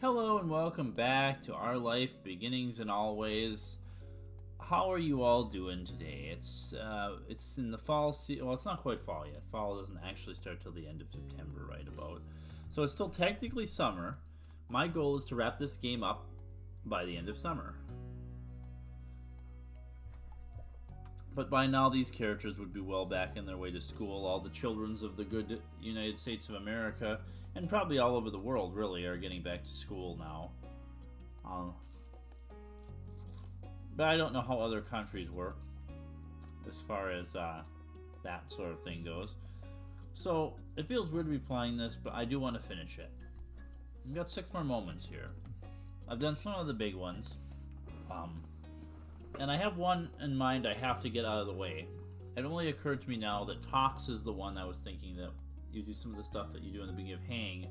Hello and welcome back to Our Life Beginnings and Always. How are you all doing today? It's in the fall well, it's not quite fall yet. Fall doesn't actually start till the end of September, right about. So it's still technically summer. My goal is to wrap this game up by the end of summer. But by now these characters would be well back in their way to school. All the childrens of the good United States of America, and probably all over the world really, are getting back to school now. But I don't know how other countries work as far as that sort of thing goes. So it feels weird to be playing this, but I do want to finish it. We've got 6 more moments here. I've done some of the big ones. And I have one in mind I have to get out of the way. It only occurred to me now that Tox is the one I was thinking that you do some of the stuff that you do in the beginning of Hang.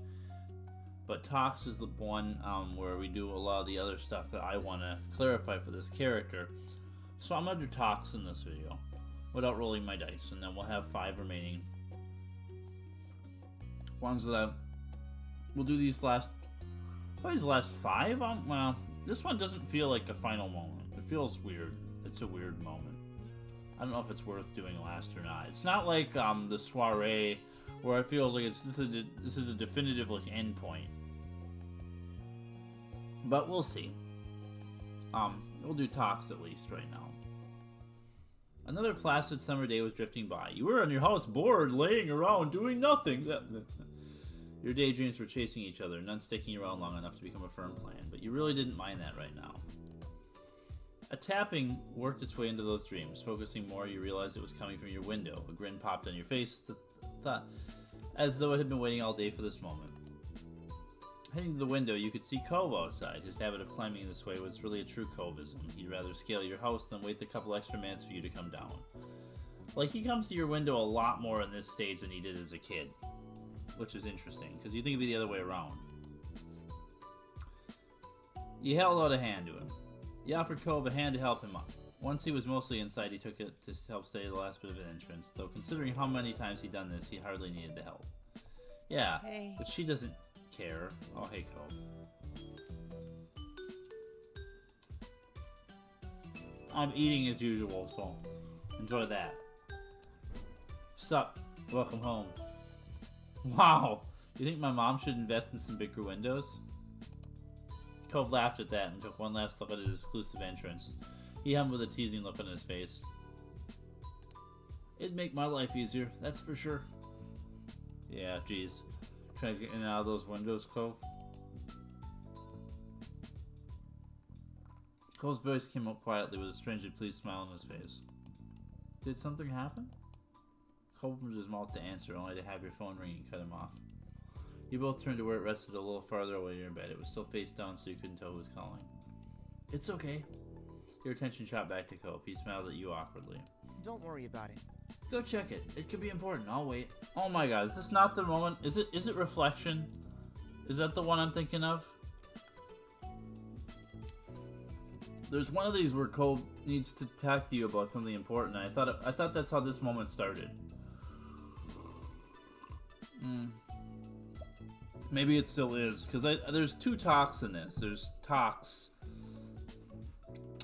But Tox is the one where we do a lot of the other stuff that I want to clarify for this character. So I'm going to do Tox in this video without rolling my dice. And then we'll have 5 remaining ones that we'll do these last 5. Well, this one doesn't feel like a final moment. It feels weird. It's a weird moment. I don't know if it's worth doing last or not. It's not like the soiree where it feels like this is a definitive end point. But we'll see. We'll do Tox at least right now. Another placid summer day was drifting by. You were in your house bored, laying around doing nothing. Your daydreams were chasing each other, none sticking around long enough to become a firm plan, but you really didn't mind that right now. A tapping worked its way into those dreams. Focusing more, you realized it was coming from your window. A grin popped on your face as though it had been waiting all day for this moment. Heading to the window, you could see Cove outside. His habit of climbing this way was really a true Coveism. He'd rather scale your house than wait the couple extra minutes for you to come down. Like, he comes to your window a lot more in this stage than he did as a kid. Which is interesting, because you think it'd be the other way around. You held out a hand to him. You offered Cove a hand to help him up. Once he was mostly inside, he took it to help stay the last bit of an entrance, though considering how many times he'd done this, he hardly needed the help. Yeah, hey. But she doesn't care. Oh, hey, Cove. I'm eating as usual, so enjoy that. Sup? Welcome home. Wow! You think my mom should invest in some bigger windows? Cove laughed at that and took one last look at his exclusive entrance. He hummed with a teasing look on his face. It'd make my life easier, that's for sure. Yeah, geez. Trying to get in and out of those windows, Cove? Cove's voice came out quietly with a strangely pleased smile on his face. Did something happen? Cove opened his mouth to answer, only to have your phone ring and cut him off. You both turned to where it rested a little farther away in bed. It was still face down, so you couldn't tell who was calling. It's okay. Your attention shot back to Cove. He smiled at you awkwardly. Don't worry about it. Go check it. It could be important. I'll wait. Oh my god, is this not the moment? Is it Reflection? Is that the one I'm thinking of? There's one of these where Cove needs to talk to you about something important. I thought that's how this moment started. Maybe it still is, because there's 2 Tox in this. There's Tox.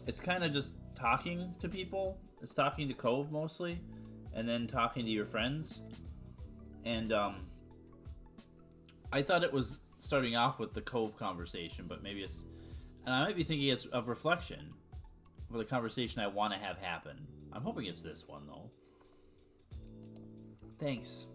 It's kind of just talking to people. It's talking to Cove mostly, and then talking to your friends. And I thought it was starting off with the Cove conversation, but maybe it's... And I might be thinking it's of Reflection, for the conversation I want to have happen. I'm hoping it's this one, though. Thanks.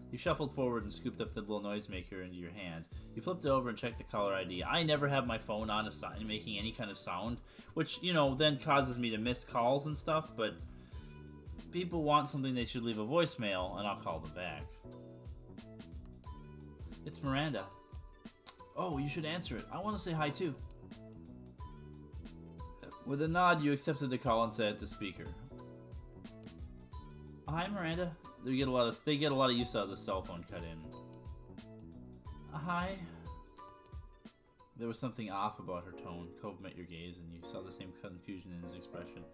You shuffled forward and scooped up the little noisemaker into your hand. You flipped it over and checked the caller ID. I never have my phone on making any kind of sound, which, then causes me to miss calls and stuff, but people want something, they should leave a voicemail, and I'll call them back. It's Miranda. Oh, you should answer it. I want to say hi, too. With a nod, you accepted the call and said it to speaker. Hi, Miranda. They get a lot of use out of the cell phone cut in. Hi. There was something off about her tone. Cove met your gaze, and you saw the same confusion in his expression.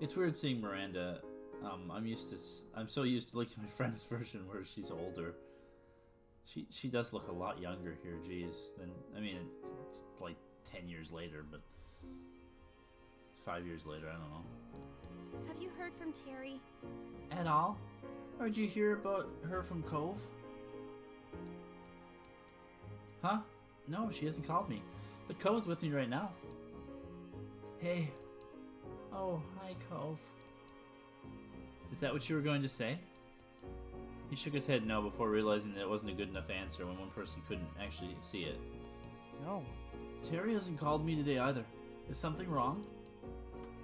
It's weird seeing Miranda. I'm so used to looking at my friend's version where she's older. She does look a lot younger here, geez. Than, I mean, it's like 10 years later, but 5 years later, I don't know. Have you heard from Terry? At all? Or did you hear about her from Cove? Huh? No, she hasn't called me. But Cove's with me right now. Hey. Oh, hi, Cove. Is that what you were going to say? He shook his head no before realizing that it wasn't a good enough answer when one person couldn't actually see it. No. Terry hasn't called me today either. Is something wrong?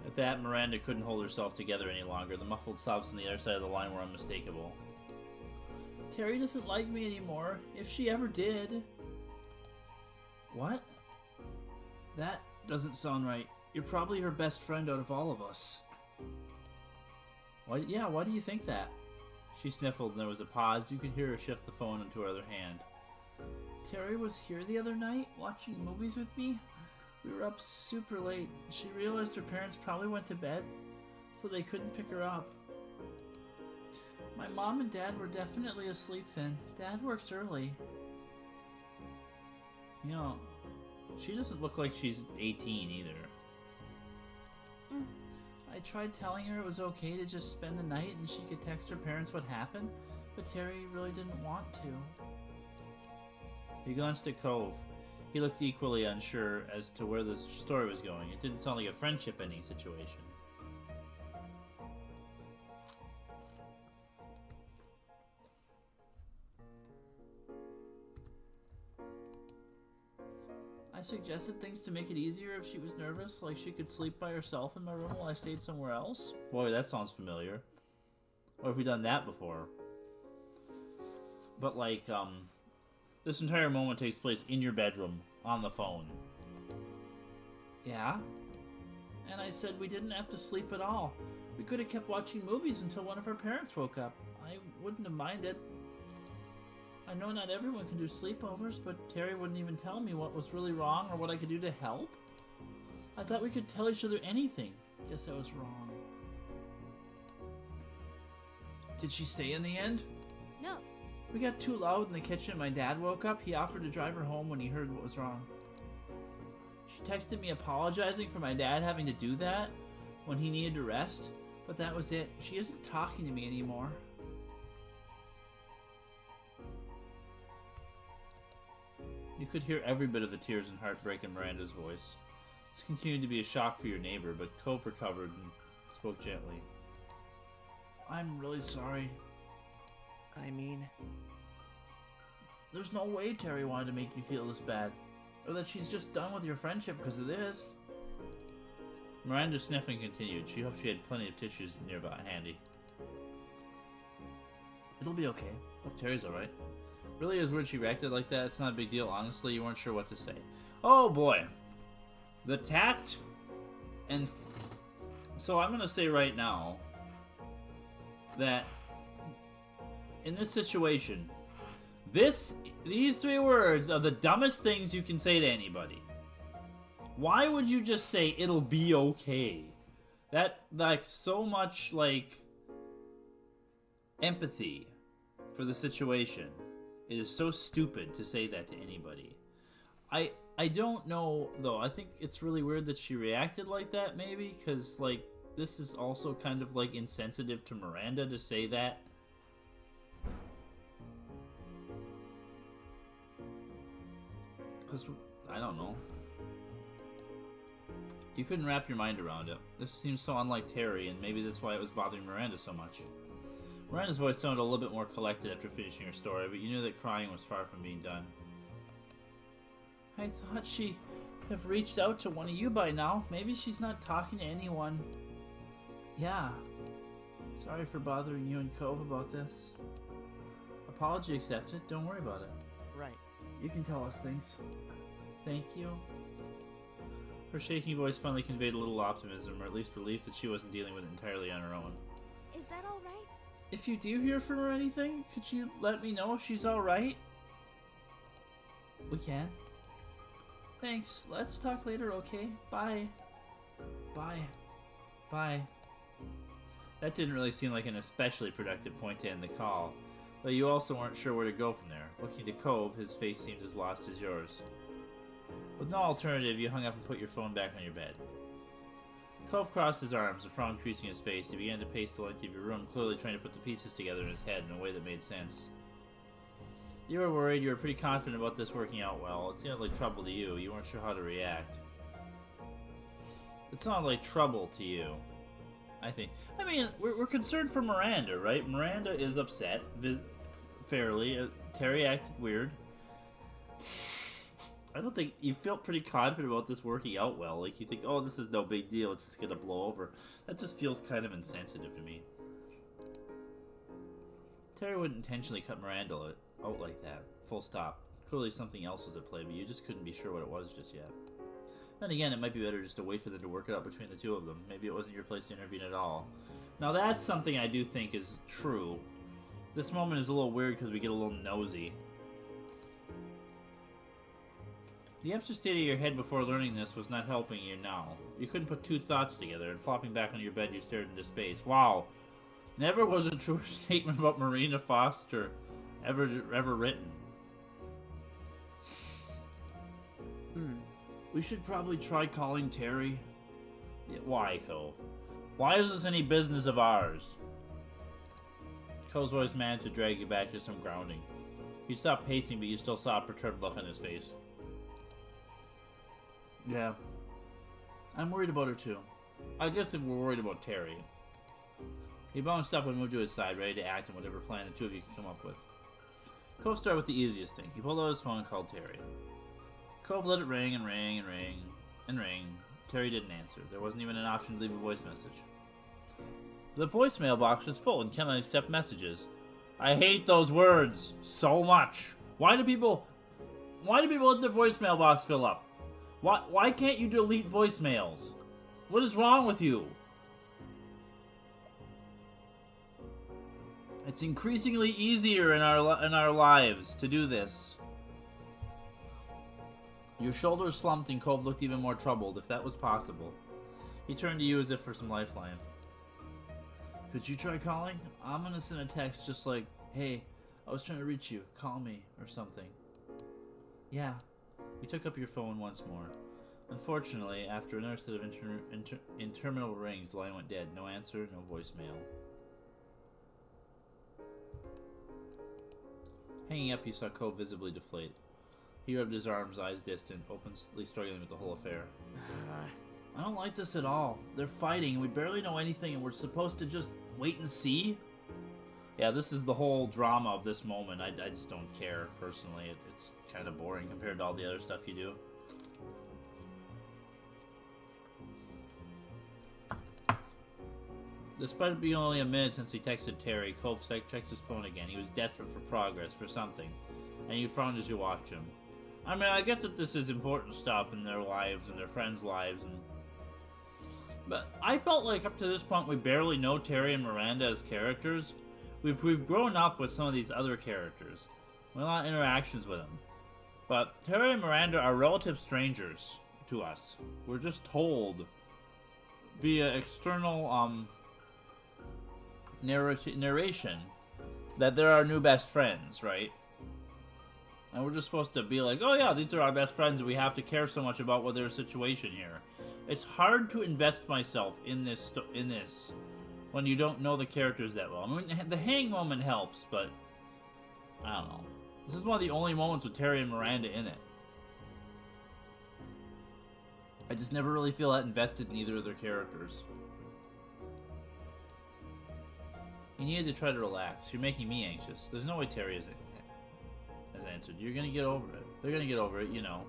At that, Miranda couldn't hold herself together any longer. The muffled sobs on the other side of the line were unmistakable. Terry doesn't like me anymore, if she ever did. What? That doesn't sound right. You're probably her best friend out of all of us. Why do you think that? She sniffled and there was a pause. You could hear her shift the phone into her other hand. Terry was here the other night, watching movies with me. We were up super late. She realized her parents probably went to bed, so they couldn't pick her up. My mom and dad were definitely asleep then. Dad works early. You know, she doesn't look like she's 18 either. I tried telling her it was okay to just spend the night and she could text her parents what happened, but Terry really didn't want to. He glanced at Cove. He looked equally unsure as to where the story was going. It didn't sound like a friendship-ending situation. I suggested things to make it easier if she was nervous, like she could sleep by herself in my room while I stayed somewhere else. Boy, that sounds familiar. Or have we done that before? But like, this entire moment takes place in your bedroom, on the phone. Yeah? And I said we didn't have to sleep at all. We could have kept watching movies until one of our parents woke up. I wouldn't have minded. I know not everyone can do sleepovers, but Terry wouldn't even tell me what was really wrong or what I could do to help. I thought we could tell each other anything. Guess I was wrong. Did she stay in the end? No. We got too loud in the kitchen. My dad woke up. He offered to drive her home when he heard what was wrong. She texted me apologizing for my dad having to do that when he needed to rest, but that was it. She isn't talking to me anymore. You could hear every bit of the tears and heartbreak in Miranda's voice. This continued to be a shock for your neighbor, but Cove recovered and spoke gently. I'm really sorry. I mean... There's no way Terry wanted to make you feel this bad. Or that she's just done with your friendship because of this. Miranda's sniffing continued. She hoped she had plenty of tissues nearby handy. It'll be okay. Hope Terry's alright. Really is weird she reacted like that. It's not a big deal. Honestly, you weren't sure what to say. Oh boy. The tact and... So I'm going to say right now that in this situation, these three words are the dumbest things you can say to anybody. Why would you just say it'll be okay? That like so much like empathy for the situation. It is so stupid to say that to anybody. I don't know though. I think it's really weird that she reacted like that maybe cuz like this is also kind of like insensitive to Miranda to say that. Cuz I don't know. You couldn't wrap your mind around it. This seems so unlike Terry, and maybe that's why it was bothering Miranda so much. Miranda's voice sounded a little bit more collected after finishing her story, but you knew that crying was far from being done. I thought she'd have reached out to one of you by now. Maybe she's not talking to anyone. Yeah. Sorry for bothering you and Cove about this. Apology accepted. Don't worry about it. Right. You can tell us things. Thank you. Her shaking voice finally conveyed a little optimism, or at least relief that she wasn't dealing with it entirely on her own. Is that all right? If you do hear from her or anything, could you let me know if she's alright? We can. Thanks. Let's talk later, okay? Bye. Bye. Bye. That didn't really seem like an especially productive point to end the call. But you also weren't sure where to go from there. Looking to Cove, his face seemed as lost as yours. With no alternative, you hung up and put your phone back on your bed. Cove crossed his arms, a frown creasing his face. He began to pace the length of your room, clearly trying to put the pieces together in his head in a way that made sense. You were worried. You were pretty confident about this working out well. It seemed like trouble to you. You weren't sure how to react. It sounded like trouble to you, I think. I mean, we're concerned for Miranda, right? Miranda is upset, fairly. Terry acted weird. I don't think you felt pretty confident about this working out well. Like, you think, oh, this is no big deal. It's just going to blow over. That just feels kind of insensitive to me. Terry wouldn't intentionally cut Miranda out like that. Full stop. Clearly something else was at play, but you just couldn't be sure what it was just yet. Then again, it might be better just to wait for them to work it out between the two of them. Maybe it wasn't your place to intervene at all. Now, that's something I do think is true. This moment is a little weird because we get a little nosy. The extra state of your head before learning this was not helping you now. You couldn't put two thoughts together, and flopping back on your bed, you stared into space. Wow. Never was a truer statement about Marina Foster ever written. We should probably try calling Terry. Yeah, why, Cove? Why is this any business of ours? Cove's voice managed to drag you back to some grounding. He stopped pacing, but you still saw a perturbed look on his face. Yeah. I'm worried about her, too. I guess if we're worried about Terry. He bounced up and moved to his side, ready to act on whatever plan the two of you could come up with. Cove started with the easiest thing. He pulled out his phone and called Terry. Cove let it ring and ring and ring and ring. Terry didn't answer. There wasn't even an option to leave a voice message. The voicemail box was full and cannot accept messages. I hate those words so much. Why do people let their voicemail box fill up? Why can't you delete voicemails? What is wrong with you? It's increasingly easier in our lives to do this. Your shoulders slumped and Cove looked even more troubled, if that was possible. He turned to you as if for some lifeline. Could you try calling? I'm gonna send a text just like, hey, I was trying to reach you. Call me, or something. Yeah. You took up your phone once more. Unfortunately, after another set of interminable rings, the line went dead. No answer, no voicemail. Hanging up, you saw Cove visibly deflate. He rubbed his arms, eyes distant, openly struggling with the whole affair. I don't like this at all. They're fighting, and we barely know anything, and we're supposed to just wait and see? Yeah, this is the whole drama of this moment. I just don't care, personally. It's kind of boring compared to all the other stuff you do. Despite it being only a minute since he texted Terry, Cove checked his phone again. He was desperate for progress, for something, and you frowned as you watched him. I mean, I get that this is important stuff in their lives and their friends' lives, but I felt like up to this point we barely know Terry and Miranda as characters. We've grown up with some of these other characters. We have a lot of interactions with them. But Terry and Miranda are relative strangers to us. We're just told via external narration that they're our new best friends, right? And we're just supposed to be like, oh yeah, these are our best friends and we have to care so much about what their situation here. It's hard to invest myself in this when you don't know the characters that well. I mean, the hang moment helps, but I don't know. This is one of the only moments with Terry and Miranda in it. I just never really feel that invested in either of their characters. You needed to try to relax. You're making me anxious. There's no way Terry has answered. You're gonna get over it. They're gonna get over it, you know.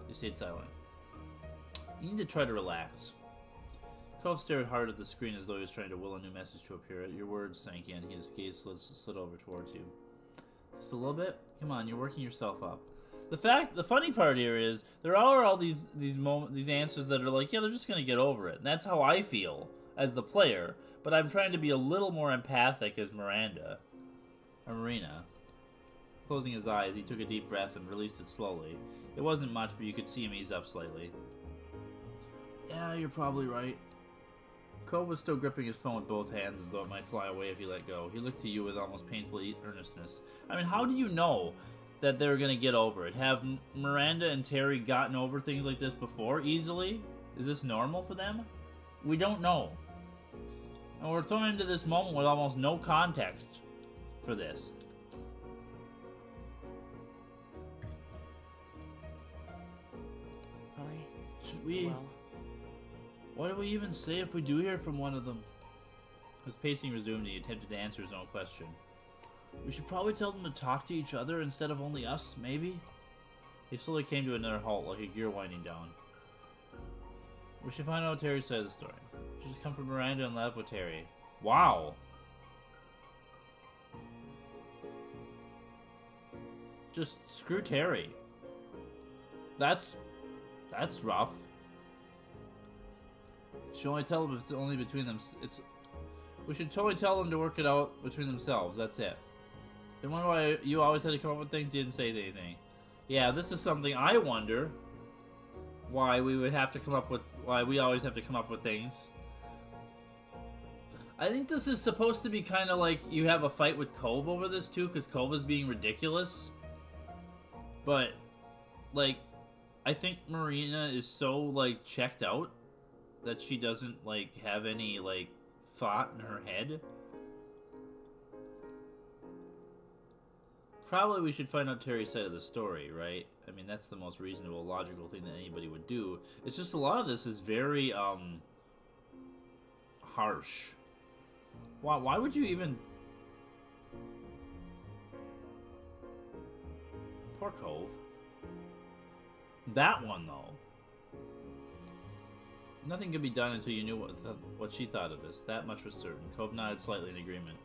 You stayed silent. You need to try to relax. Cove stared hard at the screen as though he was trying to will a new message to appear. Your words sank in. His gaze slid over towards you. Just a little bit? Come on, you're working yourself up. The funny part here is there are all these answers that are like, yeah, they're just gonna get over it. And that's how I feel as the player. But I'm trying to be a little more empathic as Miranda. Or Marina. Closing his eyes, he took a deep breath and released it slowly. It wasn't much, but you could see him ease up slightly. Yeah, you're probably right. Cove was still gripping his phone with both hands as though it might fly away if he let go. He looked to you with almost painful earnestness. I mean, how do you know that they were going to get over it? Have Miranda and Terry gotten over things like this before easily? Is this normal for them? We don't know. And we're thrown into this moment with almost no context for this. Should we... Well, what do we even say if we do hear from one of them? His pacing resumed and he attempted to answer his own question. We should probably tell them to talk to each other instead of only us, maybe? He slowly came to another halt, like a gear winding down. We should find out Terry's side of the story. We should come from Miranda and lab with Terry. Wow! Just screw Terry. That's rough. Should only tell them if it's only between them. We should totally tell them to work it out between themselves. That's it. Then wonder why you always had to come up with things. Didn't say anything. Yeah, this is something I wonder. Why we would have to come up with. Why we always have to come up with things. I think this is supposed to be kind of like you have a fight with Cove over this too, because Cove is being ridiculous. But, like, I think Marina is so like checked out that she doesn't like have any like thought in her head. Probably we should find out Terry's side of the story, right? I mean, that's the most reasonable, logical thing that anybody would do. It's just a lot of this is very harsh. Why would you even... Poor Cove. That one, though. Nothing could be done until you knew what she thought of this. That much was certain. Cove nodded slightly in agreement.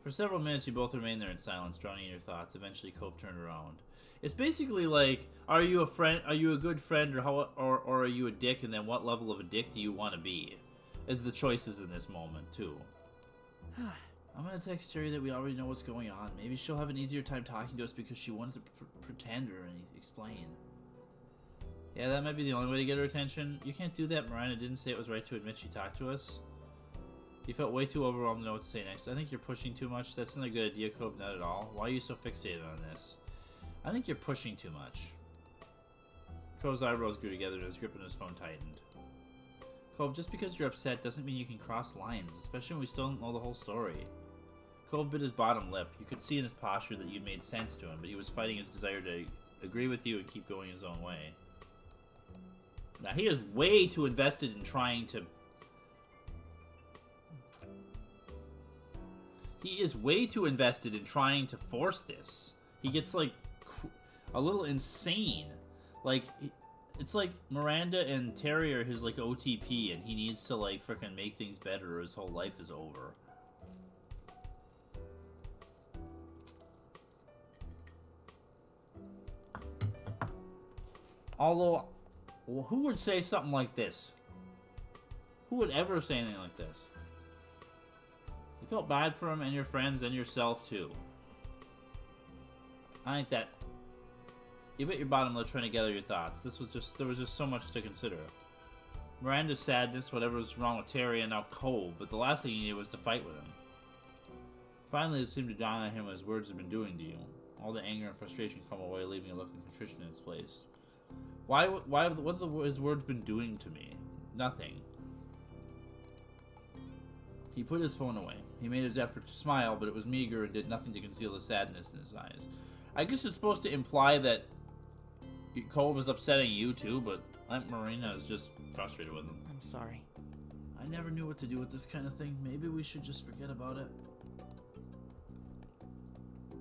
For several minutes, you both remained there in silence, drowning in your thoughts. Eventually, Cove turned around. It's basically like, are you a friend? Are you a good friend, or are you a dick? And then, what level of a dick do you want to be? As the choices in this moment too. I'm gonna text Terry that we already know what's going on. Maybe she'll have an easier time talking to us because she wanted to pretend or explain. Yeah, that might be the only way to get her attention. You can't do that. Marina didn't say it was right to admit she talked to us. You felt way too overwhelmed to know what to say next. I think you're pushing too much. That's not a good idea, Cove. Not at all. Why are you so fixated on this? I think you're pushing too much. Cove's eyebrows grew together and his grip on his phone tightened. Cove, just because you're upset doesn't mean you can cross lines, especially when we still don't know the whole story. Cove bit his bottom lip. You could see in his posture that you'd made sense to him, but he was fighting his desire to agree with you and keep going his own way. Now, he is way too invested in trying to... He is way too invested in trying to force this. He gets, like, a little insane. Like, it's like Miranda and Terry are his, like, OTP, and he needs to, like, frickin' make things better or his whole life is over. Although, well, who would say something like this? Who would ever say anything like this? You felt bad for him and your friends and yourself, too. I think that... You bit your bottom lip trying to gather your thoughts. There was just so much to consider. Miranda's sadness, whatever was wrong with Terry, and now Cole, but the last thing you needed was to fight with him. Finally, it seemed to dawn on him what his words had been doing to you. All the anger and frustration come away, leaving a look of contrition in its place. What have his words been doing to me? Nothing. He put his phone away. He made his effort to smile, but it was meager and did nothing to conceal the sadness in his eyes. I guess it's supposed to imply that Cole was upsetting you too, but Aunt Marina is just frustrated with him. I'm sorry. I never knew what to do with this kind of thing. Maybe we should just forget about it.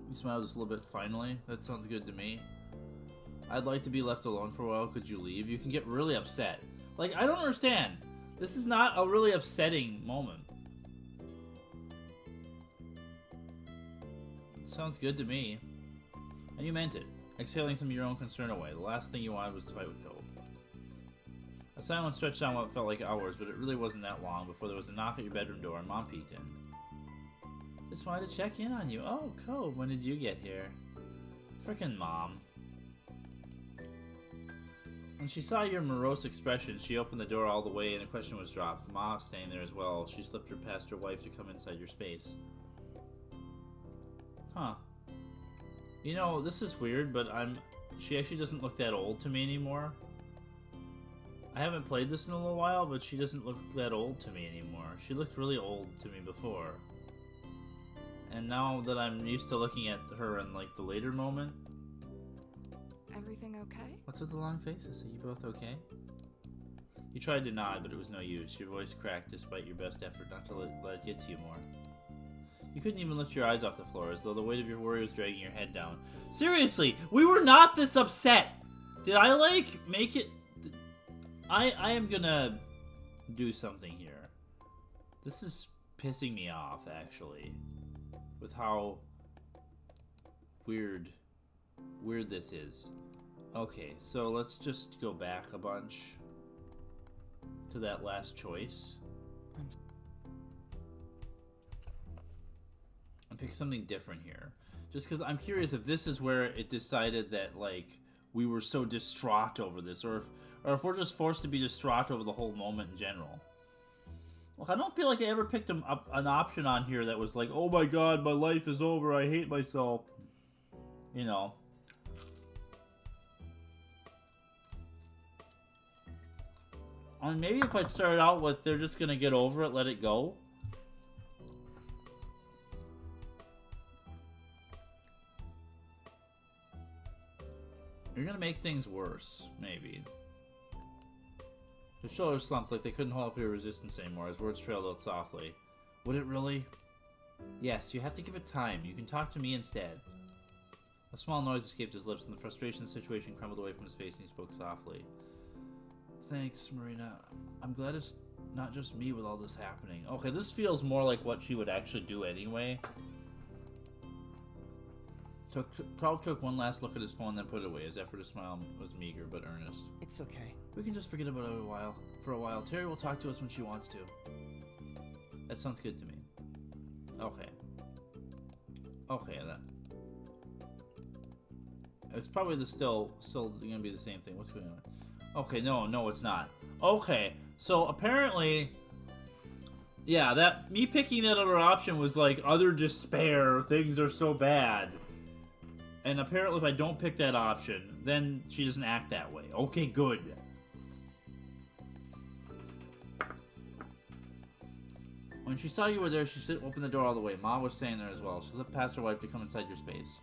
He smiled just a little bit. Finally, that sounds good to me. I'd like to be left alone for a while. Could you leave? You can get really upset. Like, I don't understand. This is not a really upsetting moment. Sounds good to me. And you meant it. Exhaling some of your own concern away. The last thing you wanted was to fight with Cole. A silence stretched on what felt like hours, but it really wasn't that long before there was a knock at your bedroom door and Mom peeked in. Just wanted to check in on you. Oh, Cole, when did you get here? Frickin' Mom. When she saw your morose expression, she opened the door all the way and a question was dropped. Ma was staying there as well. She slipped her past her wife to come inside your space. Huh. You know, this is weird, but she actually doesn't look that old to me anymore. I haven't played this in a little while, but she doesn't look that old to me anymore. She looked really old to me before. And now that I'm used to looking at her in, like, the later moment... Everything okay? What's with the long faces? Are you both okay? You tried to nod, but it was no use. Your voice cracked despite your best effort not to let it get to you more. You couldn't even lift your eyes off the floor, as though the weight of your worry was dragging your head down. Seriously, we were not this upset! Did I, like, make it... I am gonna do something here. This is pissing me off, actually. With how weird this is. Okay, so let's just go back a bunch to that last choice. And pick something different here. Just because I'm curious if this is where it decided that, like, we were so distraught over this, or if we're just forced to be distraught over the whole moment in general. Look, I don't feel like I ever picked an option on here that was like, oh my god, my life is over, I hate myself. You know. I mean, maybe if I'd started out with, they're just gonna get over it, let it go. You're gonna make things worse, maybe. The shoulders slumped like they couldn't hold up your resistance anymore as words trailed out softly. Would it really? Yes, you have to give it time. You can talk to me instead. A small noise escaped his lips and the frustration of the situation crumbled away from his face and he spoke softly. Thanks, Marina. I'm glad it's not just me with all this happening. Okay, this feels more like what she would actually do anyway. Cove took one last look at his phone, then put it away. His effort to smile was meager but earnest. It's okay. We can just forget about it for a while. Terry will talk to us when she wants to. That sounds good to me. Okay. Okay, then. It's probably still gonna be the same thing. What's going on? Okay, no, it's not. Okay, so apparently, yeah, that me picking that other option was like utter despair. Things are so bad. And apparently if I don't pick that option, then she doesn't act that way. Okay, good. When she saw you were there, she opened the door all the way. Ma was staying there as well. She slipped past her wife to come inside your space.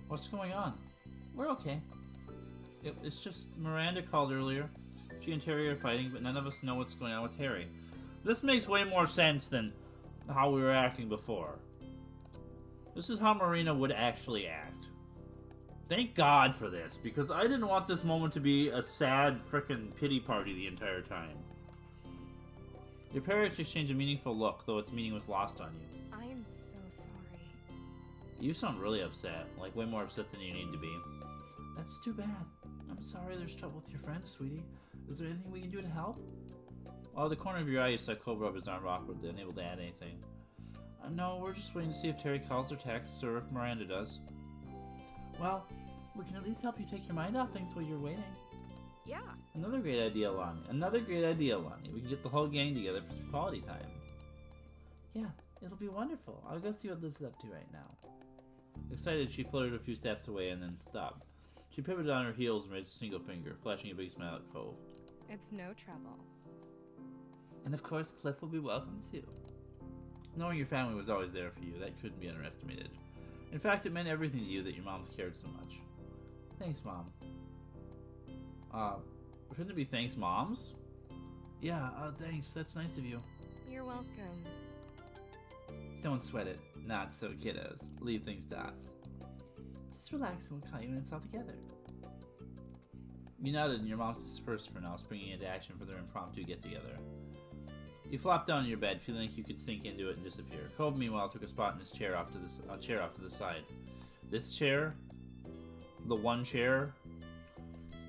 What's going on? We're okay. It's just Miranda called earlier. She and Terry are fighting, but none of us know what's going on with Terry. This makes way more sense than how we were acting before. This is how Marina would actually act. Thank God for this, because I didn't want this moment to be a sad frickin' pity party the entire time. Your parents exchanged a meaningful look, though its meaning was lost on you. I am so sorry. You sound really upset, like way more upset than you need to be. That's too bad. I'm sorry there's trouble with your friends, sweetie. Is there anything we can do to help? Out of the corner of your eye, you saw Cove rub his arm awkwardly, unable to add anything. No, we're just waiting to see if Terry calls or texts, or if Miranda does. Well, we can at least help you take your mind off things while you're waiting. Yeah. Another great idea, Lonnie. Another great idea, Lonnie. We can get the whole gang together for some quality time. Yeah, it'll be wonderful. I'll go see what Liz is up to right now. Excited, she fluttered a few steps away and then stopped. She pivoted on her heels and raised a single finger, flashing a big smile at Cove. It's no trouble. And of course, Cliff will be welcome too. Knowing your family was always there for you, that couldn't be underestimated. In fact, it meant everything to you that your moms cared so much. Thanks, Mom. Shouldn't it be thanks, Moms? Yeah, thanks. That's nice of you. You're welcome. Don't sweat it. Not so, kiddos. Leave things to us. Just relax and we'll call you when it's all together. You nodded and your moms dispersed for now, springing into action for their impromptu get-together. You flopped down in your bed, feeling like you could sink into it and disappear. Cove, meanwhile, took a spot in his chair off to the side. This chair? The one chair?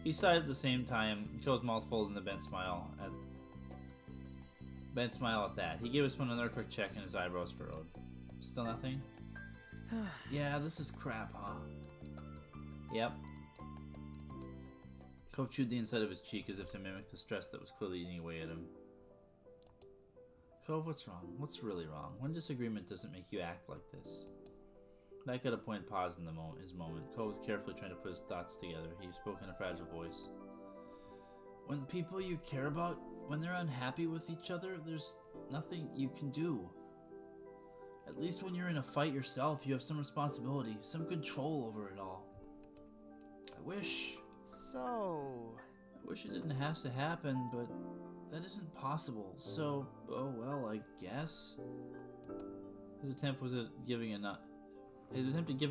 He sighed at the same time, Cove's mouth folded in the bent smile at that. He gave his phone another quick check and his eyebrows furrowed. Still nothing? Yeah, this is crap, huh? Yep. Cove chewed the inside of his cheek as if to mimic the stress that was clearly eating away at him. Cove, what's wrong? What's really wrong? One disagreement doesn't make you act like this. That got a point pause in his moment. Cove was carefully trying to put his thoughts together. He spoke in a fragile voice. When people you care about, when they're unhappy with each other, there's nothing you can do. At least when you're in a fight yourself, you have some responsibility, some control over it all. I wish it didn't have to happen, but that isn't possible. So, oh well, I guess. His attempt at giving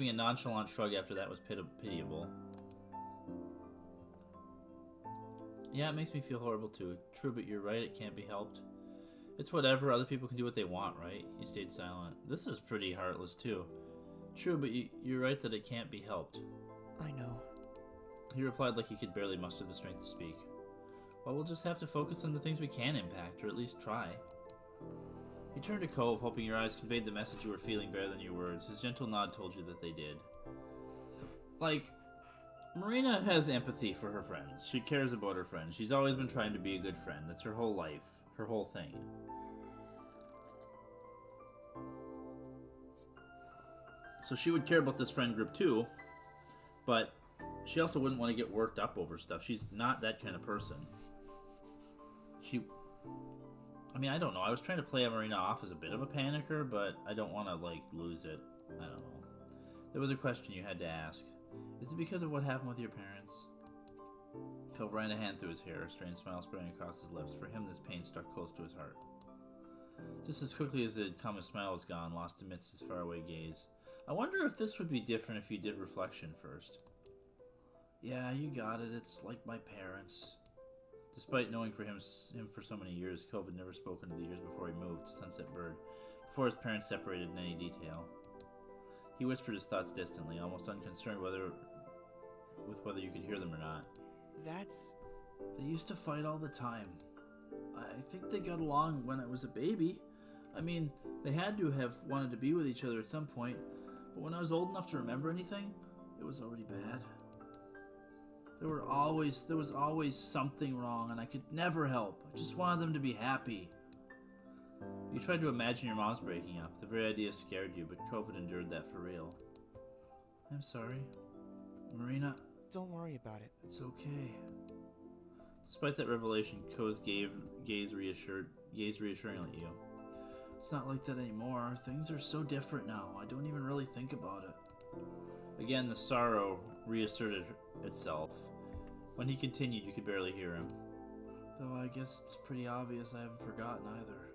a nonchalant shrug after that was pitiable. Yeah, it makes me feel horrible too. True, but you're right, it can't be helped. It's whatever, other people can do what they want, right? He stayed silent. This is pretty heartless too. True, but you're right that it can't be helped. I know. He replied like he could barely muster the strength to speak. Well, we'll just have to focus on the things we can impact, or at least try. He turned to Cove, hoping your eyes conveyed the message you were feeling better than your words. His gentle nod told you that they did. Like, Marina has empathy for her friends. She cares about her friends. She's always been trying to be a good friend. That's her whole life. Her whole thing. So she would care about this friend group too, but she also wouldn't want to get worked up over stuff. She's not that kind of person. I don't know. I was trying to play Marina off as a bit of a panicker, but I don't want to, lose it. I don't know. There was a question you had to ask. Is it because of what happened with your parents? Cove ran a hand through his hair, a strange smile spreading across his lips. For him, this pain struck close to his heart. Just as quickly as it had come, his smile was gone, lost amidst his faraway gaze. I wonder if this would be different if you did reflection first. Yeah, you got it. It's like my parents. Despite knowing him for so many years, Cove had never spoken of the years before he moved to Sunset Bird, before his parents separated in any detail. He whispered his thoughts distantly, almost unconcerned whether you could hear them or not. They used to fight all the time. I think they got along when I was a baby. They had to have wanted to be with each other at some point, but when I was old enough to remember anything, it was already bad. There was always something wrong, and I could never help. I just wanted them to be happy. You tried to imagine your mom's breaking up. The very idea scared you, but Cove had endured that for real. I'm sorry. Marina. Don't worry about it. It's okay. Despite that revelation, Cove's gaze reassuringly at you. It's not like that anymore. Things are so different now. I don't even really think about it. Again, the sorrow reasserted itself. When he continued, you could barely hear him. Though I guess it's pretty obvious I haven't forgotten either.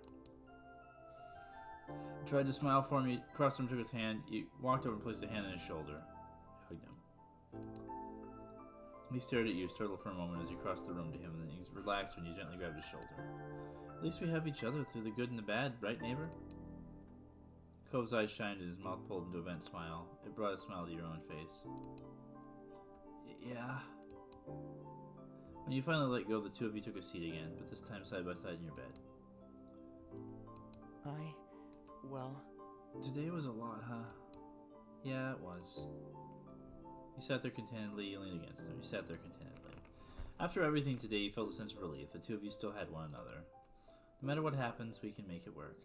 He tried to smile for him. He crossed him, took his hand. You walked over and placed a hand on his shoulder. You hugged him. He stared at you, startled for a moment as you crossed the room to him, and then he relaxed when you gently grabbed his shoulder. At least we have each other through the good and the bad, right, neighbor? Cove's eyes shined and his mouth pulled into a bent smile. It brought a smile to your own face. Yeah. When you finally let go, the two of you took a seat again, but this time side by side in your bed. Today was a lot, huh? Yeah, it was. You sat there contentedly, you leaned against him. You sat there contentedly. After everything today, you felt a sense of relief. The two of you still had one another. No matter what happens, we can make it work.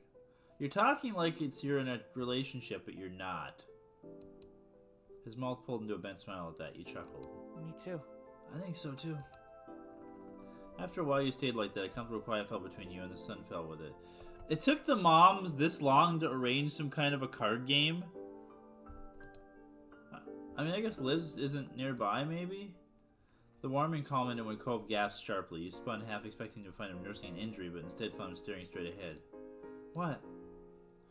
You're talking like you're in a relationship, but you're not. His mouth pulled into a bent smile at that. You chuckled. Me too. I think so too. After a while, you stayed like that. A comfortable quiet fell between you, and the sun fell with it. It took the moms this long to arrange some kind of a card game. I guess Liz isn't nearby, maybe? The warming commented when Cove gasped sharply. You spun, half expecting to find him nursing an injury, but instead found him staring straight ahead. What?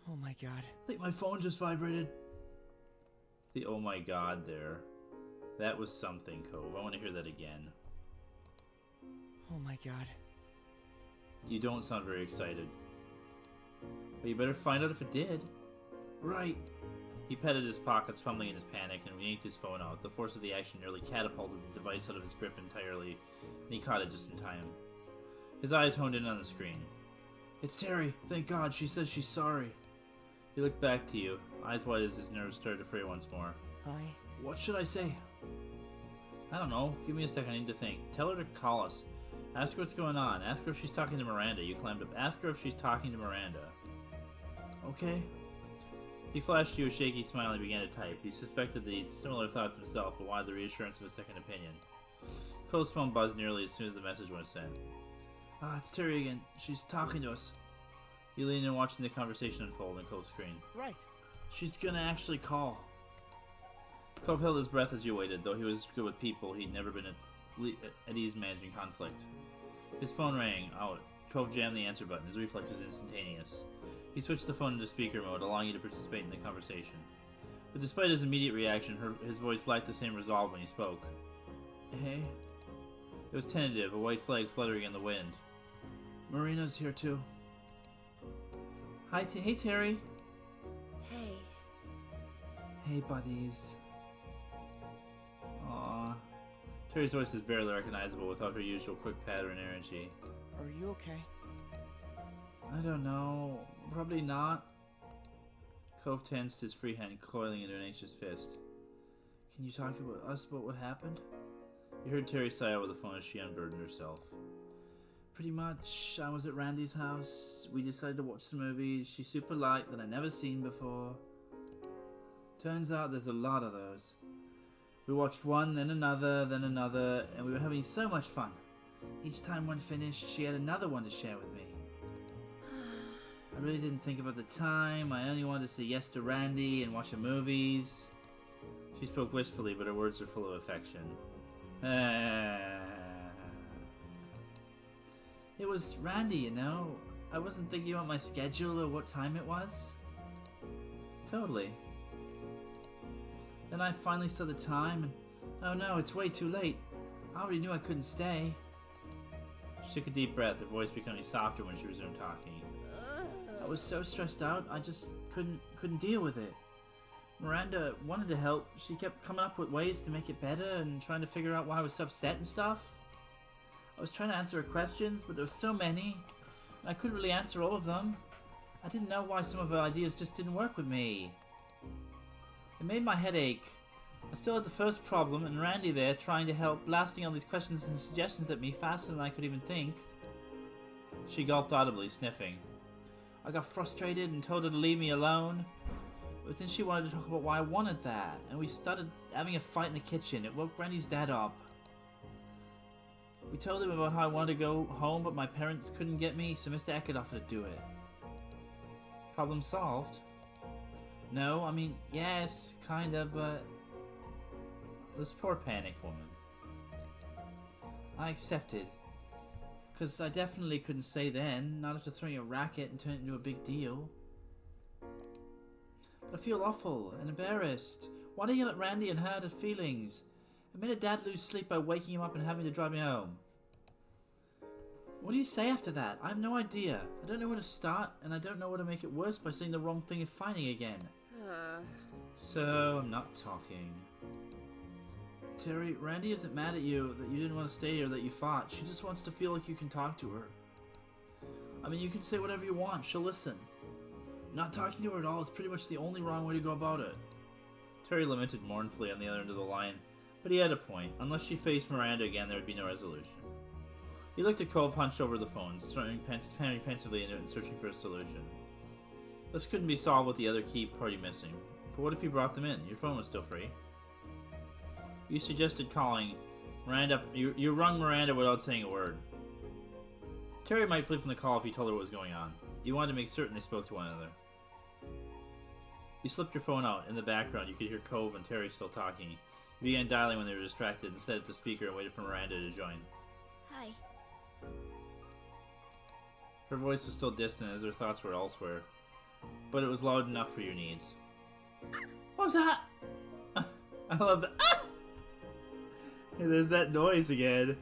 Oh my god. I think my phone just vibrated. The oh my god there. That was something, Cove. I want to hear that again. Oh my god. You don't sound very excited. But you better find out if it did. Right. He petted his pockets, fumbling in his panic, and yanked his phone out. The force of the action nearly catapulted the device out of his grip entirely, and he caught it just in time. His eyes honed in on the screen. It's Terry. Thank God. She says she's sorry. He looked back to you, eyes wide as his nerves started to fray once more. Hi. What should I say? I don't know. Give me a second. I need to think. Tell her to call us. Ask her what's going on. Ask her if she's talking to Miranda. You climbed up. Ask her if she's talking to Miranda. Okay. He flashed you a shaky smile and began to type. He suspected that he had similar thoughts himself, but wanted the reassurance of a second opinion. Cole's phone buzzed nearly as soon as the message was sent. Ah, it's Terry again. She's talking to us. He leaned in watching the conversation unfold on Cove's screen. Right. She's gonna actually call. Cove held his breath as he waited. Though he was good with people, he'd never been at ease managing conflict. His phone rang out. Cove jammed the answer button. His reflex was instantaneous. He switched the phone into speaker mode, allowing you to participate in the conversation. But despite his immediate reaction, his voice lacked the same resolve when he spoke. Hey? It was tentative, a white flag fluttering in the wind. Marina's here too. Hi, hey Terry. Hey. Hey buddies. Aww. Terry's voice is barely recognizable without her usual quick pattern energy. Are you okay? I don't know. Probably not. Cove tensed, his free hand coiling into an anxious fist. Can you talk about us about what happened? You heard Terry sigh over the phone as she unburdened herself. Pretty much. I was at Randy's house. We decided to watch some movies she's super liked that I never seen before. Turns out there's a lot of those. We watched one, then another, and we were having so much fun. Each time one finished, she had another one to share with me. I really didn't think about the time. I only wanted to say yes to Randy and watch the movies. She spoke wistfully, but her words were full of affection. It was Randy, you know. I wasn't thinking about my schedule or what time it was. Totally. Then I finally saw the time, and oh no, it's way too late. I already knew I couldn't stay. She took a deep breath, her voice becoming softer when she resumed talking. I was so stressed out, I just couldn't deal with it. Miranda wanted to help. She kept coming up with ways to make it better and trying to figure out why I was so upset and stuff. I was trying to answer her questions, but there were so many, and I couldn't really answer all of them. I didn't know why some of her ideas just didn't work with me. It made my head ache. I still had the first problem, and Randy there trying to help, blasting all these questions and suggestions at me faster than I could even think. She gulped audibly, sniffing. I got frustrated and told her to leave me alone. But then she wanted to talk about why I wanted that, and we started having a fight in the kitchen. It woke Randy's dad up. We told him about how I wanted to go home, but my parents couldn't get me, so Mr. Eckert offered to do it. Problem solved? No, I mean, yes, kinda, but... This poor panicked woman. I accepted. Because I definitely couldn't say then, not after throwing a racket and turning it into a big deal. But I feel awful and embarrassed. Why do you let Randy and hurt her feelings? It made her dad lose sleep by waking him up and having to drive me home. What do you say after that? I have no idea. I don't know where to start, and I don't know how to make it worse by saying the wrong thing and fighting again. So, I'm not talking. Terry, Randy isn't mad at you that you didn't want to stay or that you fought. She just wants to feel like you can talk to her. I mean, you can say whatever you want. She'll listen. Not talking to her at all is pretty much the only wrong way to go about it. Terry lamented mournfully on the other end of the line, but he had a point. Unless she faced Miranda again, there would be no resolution. He looked at Cove, hunched over the phone, staring pensively into it and searching for a solution. This couldn't be solved with the other key party missing. But what if you brought them in? Your phone was still free. You suggested calling Miranda. You rung Miranda without saying a word. Terry might flee from the call if you told her what was going on. You wanted to make certain they spoke to one another. You slipped your phone out. In the background, you could hear Cove and Terry still talking. You began dialing when they were distracted and set it to speaker and waited for Miranda to join. Hi. Her voice was still distant as her thoughts were elsewhere, but it was loud enough for your needs. What was that? I love that. Ah! Hey, there's that noise again.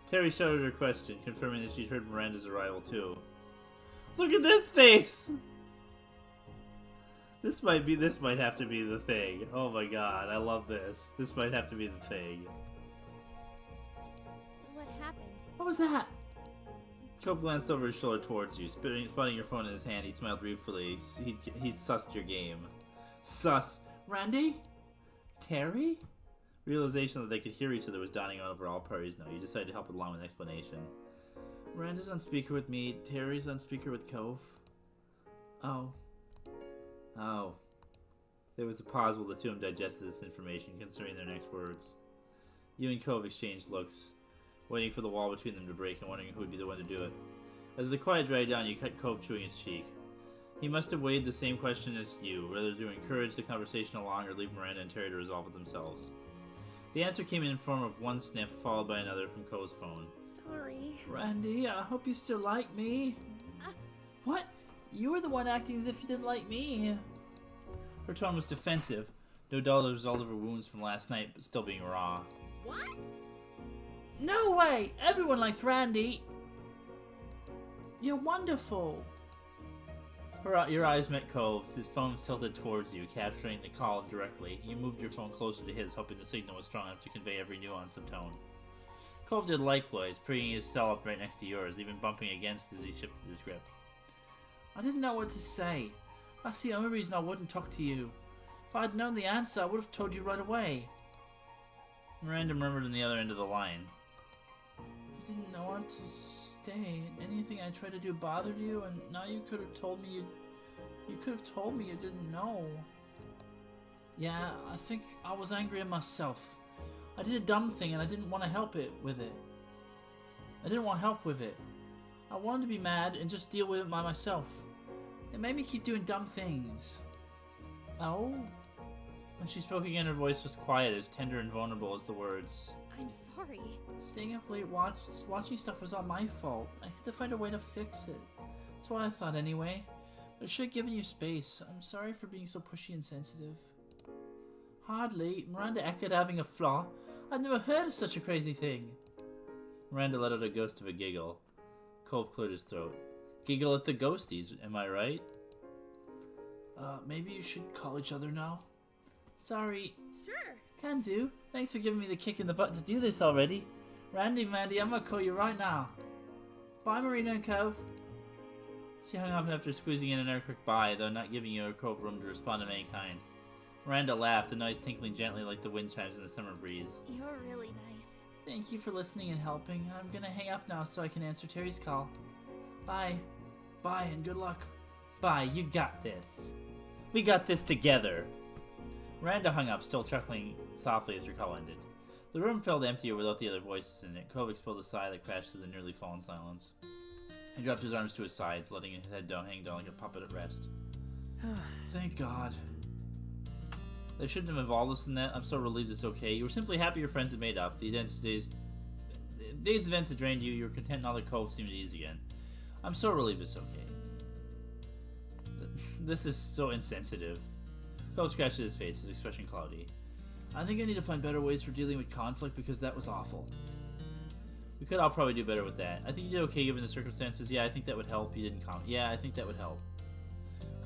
Terry shouted her question, confirming that she'd heard Miranda's arrival too. Look at this face! This might have to be the thing. Oh my god, I love this. This might have to be the thing. What happened? What was that? Cove glanced over his shoulder towards you, spotting your phone in his hand. He smiled briefly. He sussed your game. Sus. Randy? Terry? Realization that they could hear each other was dawning over all parties now. You decided to help along with an explanation. Miranda's on speaker with me. Terry's on speaker with Cove. Oh. Oh. There was a pause while the two of them digested this information, considering their next words. You and Cove exchanged looks, waiting for the wall between them to break and wondering who would be the one to do it. As the quiet died down, you cut Cove chewing his cheek. He must have weighed the same question as you, whether to encourage the conversation along or leave Miranda and Terry to resolve it themselves. The answer came in the form of one sniff, followed by another from Cove's phone. Sorry. Randy, I hope you still like me. What? You were the one acting as if you didn't like me. Her tone was defensive, no doubt a result of her wounds from last night, but still being raw. What? No way! Everyone likes Randy! You're wonderful! Your eyes met Cove's. His phone was tilted towards you, capturing the call indirectly. You moved your phone closer to his, hoping the signal was strong enough to convey every nuance of tone. Cove did likewise, bringing his cell up right next to yours, even bumping against as he shifted his grip. I didn't know what to say. That's the only reason I wouldn't talk to you. If I'd known the answer, I would have told you right away. Miranda murmured on the other end of the line. You didn't want to stay. Anything I tried to do bothered you, and now you could have told me you could have told me you didn't know. Yeah, I think I was angry at myself. I did a dumb thing and I didn't want to help it with it. I didn't want help with it. I wanted to be mad and just deal with it by myself. It made me keep doing dumb things. Oh? When she spoke again, her voice was quiet, as tender and vulnerable as the words. I'm sorry. Staying up late watching stuff was all my fault. I had to find a way to fix it. That's what I thought anyway. But I should have given you space. I'm sorry for being so pushy and sensitive. Hardly. Miranda echoed, having a flaw. I'd never heard of such a crazy thing. Miranda let out a ghost of a giggle. Cove cleared his throat. Giggle at the ghosties, am I right? Maybe you should call each other now? Sorry. Sure. Can do. Thanks for giving me the kick in the butt to do this already. Randy, Mandy, I'm gonna call you right now. Bye, Marina and Cove. She hung up after squeezing in another quick bye, though not giving you or Cove room to respond of any kind. Miranda laughed, the noise tinkling gently like the wind chimes in the summer breeze. You're really nice. Thank you for listening and helping. I'm gonna hang up now so I can answer Terry's call. Bye. Bye and good luck. Bye, you got this. We got this together. Miranda hung up, still chuckling softly as her call ended. The room felt emptier without the other voices in it. Cove expelled a sigh that crashed through the nearly fallen silence. He dropped his arms to his sides, letting his head hang down like a puppet at rest. Thank God. They shouldn't have involved us in that. I'm so relieved it's okay. You were simply happy your friends had made up. The day's events had drained you. You were content now that Cove seemed at ease again. I'm so relieved it's okay. This is so insensitive. Cove scratched his face, his expression cloudy. I think I need to find better ways for dealing with conflict because that was awful. We could all probably do better with that. I think you did okay given the circumstances. Yeah, I think that would help. You didn't comment. Yeah, I think that would help.